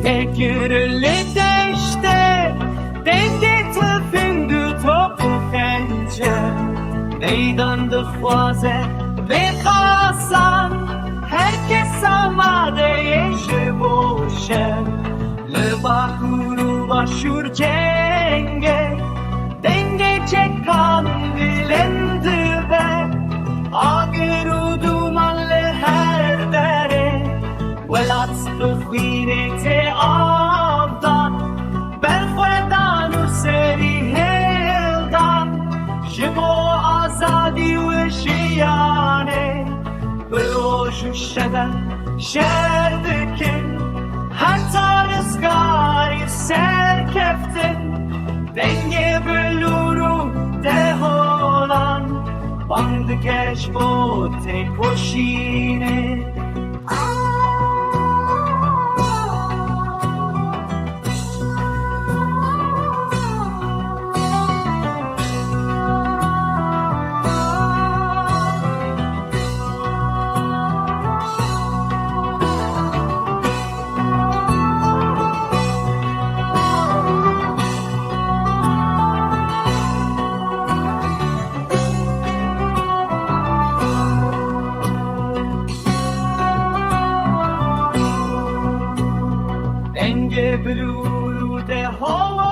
Agir deste, Dengê tifing top xençer. Meydan dixwaze, mêrxasan, herkes amade boşer. Le bakur başûr ceng, Dengê çekan bilind dibe. Agir dûman her derê. Welat xwînê avdan, Berxwedan serîhildan. Cengê Azadî ve jiyanê, şeden dikin. Heta rizgarî serkeftin, Dengê bilûru deholan. Band geç bu tek xwînê. Dengê bilûru deholan.